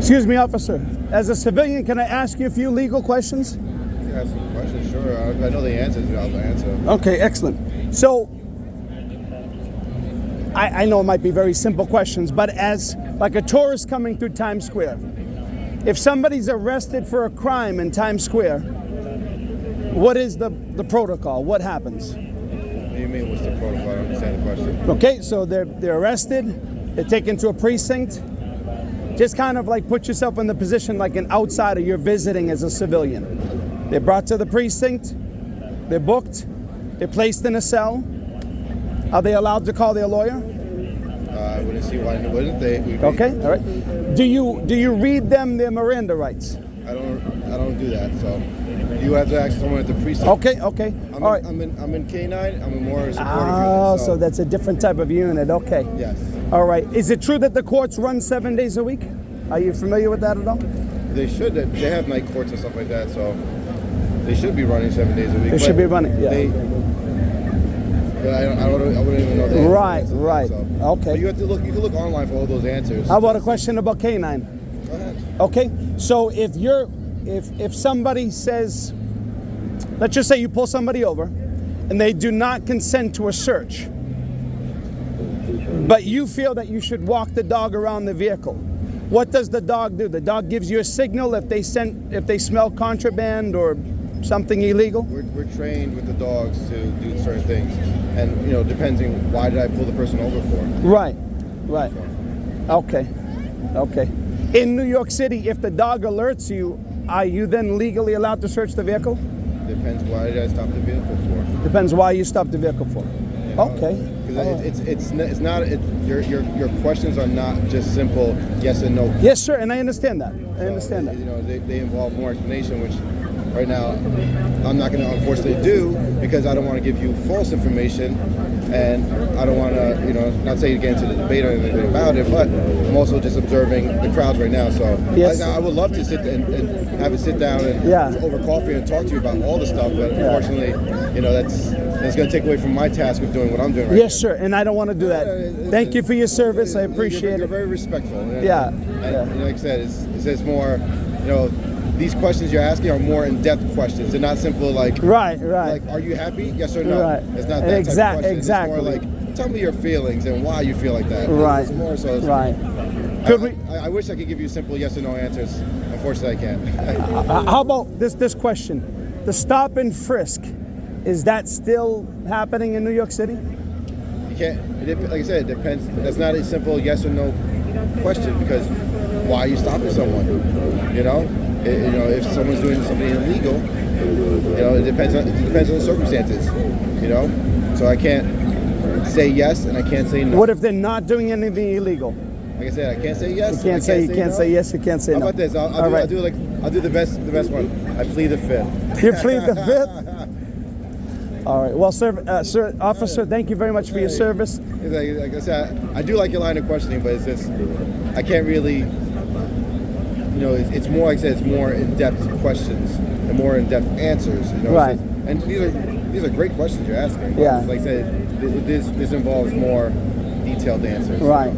Excuse me, officer. As a civilian, can I ask you a few legal questions? You have some questions, sure. I know the answers. I'll answer. Okay, excellent. So, I know it might be very simple questions, but as like a tourist coming through Times Square, if somebody's arrested for a crime in Times Square, what is the protocol? What happens? What do you mean, what's the protocol? I don't understand the question. Okay, so they're arrested, they're taken to a precinct. Just kind of like put yourself in the position like an outsider you're visiting as a civilian. They're brought to the precinct, they're booked, they're placed in a cell. Are they allowed to call their lawyer? I wouldn't see why wouldn't they? Okay, all right. Do you read them their Miranda rights? I don't do that. So you have to ask someone at the precinct. Okay. All right. I'm in K9. I'm in more supportive Oh, unit. so that's a different type of unit. Okay. Yes. All right. Is it true that the courts run 7 days a week? Are you familiar with that at all? They should. They have night courts and stuff like that. So they should be running 7 days a week. They should be running. Yeah. I wouldn't even know the answers. Right. So. Okay. But you have to look. You can look online for all those answers. How about a question about K9? Go ahead. Okay. So if somebody says, let's just say you pull somebody over, and they do not consent to a search, but you feel that you should walk the dog around the vehicle, what does the dog do? The dog gives you a signal if they smell contraband or something illegal? We're trained with the dogs to do certain things, and depending why did I pull the person over for? Right. Okay. In New York City, if the dog alerts you, are you then legally allowed to search the vehicle? Depends why did I stop the vehicle for? Depends why you stopped the vehicle for. Okay. Because your questions are not just simple yes and no. Yes, sir, and I understand that. They involve more explanation, which right now I'm not going to unfortunately do because I don't want to give you false information, and I don't want to, not say get into the debate or anything about it, but I'm also just observing the crowds right now. So yes. I would love to sit and have a sit down and over coffee and talk to you about all the stuff, but unfortunately, that's going to take away from my task of doing what I'm doing right now. Yes, sir, and I don't want to do that. Thank you for your service. I appreciate it. You're very respectful. And like I said, it's more, these questions you're asking are more in-depth questions. They're not simple like right. Like, are you happy? Yes or no. Right. It's not that type of question. Exactly. It's more like, tell me your feelings and why you feel like that. Right. It's more so. Right. I wish I could give you simple yes or no answers. Unfortunately, I can't. How about this question? The stop and frisk, is that still happening in New York City? You can't. Like I said, it depends. That's not a simple yes or no question because why are you stopping someone? If someone's doing something illegal, it depends on the circumstances. So I can't say yes and I can't say no. What if they're not doing anything illegal? Like I said, I can't say yes. You can't say yes. You can't say no. How about this? I'll do the best one. I plead the fifth. You plead the fifth. All right. Well, sir, officer, thank you very much for your service. Like I said, I do like your line of questioning, but it's just I can't really. It's more like I said. It's more in-depth questions and more in-depth answers. Right. And these are great questions you're asking. Yeah. Like I said, this involves more detailed answers. Right.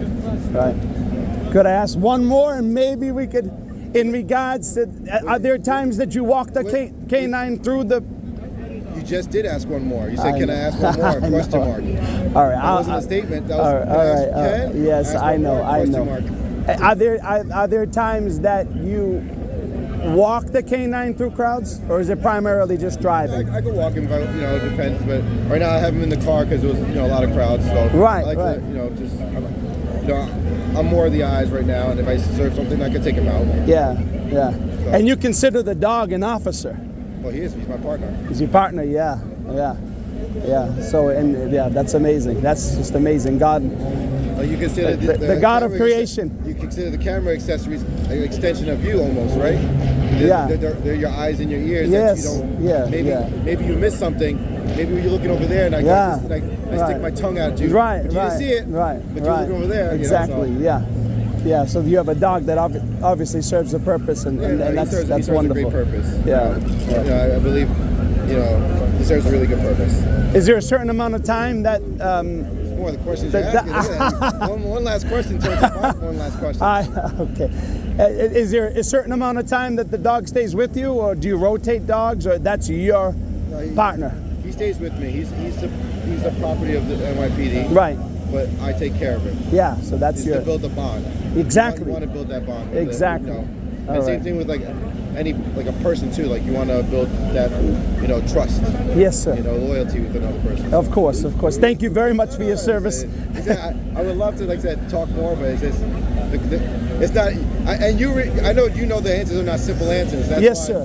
Could I ask one more, and maybe we could, in regards to, are there times that you walk the K9 through the? You just did ask one more. You said, "Can I ask one more?" Question mark. All right. That wasn't a statement. That was. All right. Yes, I know. Are there times that you walk the K9 through crowds, or is it primarily just driving? I could walk him, it depends. But right now I have him in the car because it was, a lot of crowds. So right, I like to, I'm more of the eyes right now, and if I serve something, I can take him out. Yeah. So. And you consider the dog an officer? Well, he is. He's my partner. He's your partner, yeah. So, that's amazing. That's just amazing. God. You consider the God of creation. You consider the camera accessories an extension of you, almost, right? They're your eyes and your ears. Yes. That you don't, maybe you miss something. Maybe you're looking over there, and I stick my tongue out at you. Right. But you didn't see it. Right. But you're looking over there. Exactly. Yeah. So you have a dog that obviously serves a purpose, and that's wonderful. A great purpose. Yeah. I believe, he serves a really good purpose. Is there a certain amount of time that more of the questions you're asking. Look at that. One last question turns to five. One last question. Okay. Is there a certain amount of time that the dog stays with you, or do you rotate dogs, or that's your partner? He stays with me. He's the property of the NYPD. Right. But I take care of him. Yeah. So that's It's your to build the bond. exactly. You want to build that bond. With Exactly. It, you know? All And same right. thing with like a person too. Like you want to build that, trust. Yes, sir. Loyalty with another person. Of course, of course. Thank you very much for your service. I would love to, like I said, talk more, but it's just, it's not. I know you know the answers are not simple answers. That's Yes, why, sir.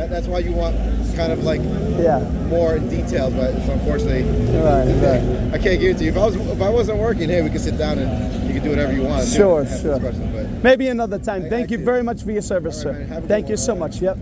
That's why you want kind of like Yeah. more details, but it's unfortunately, Right. I can't give it to you. If I wasn't working, hey, we could sit down and you could do whatever you want. Sure, Ask sure. these questions, but Maybe another time. Thank you you. very much for your service, All right, sir. man. Have a good Thank you one. so much. Yep.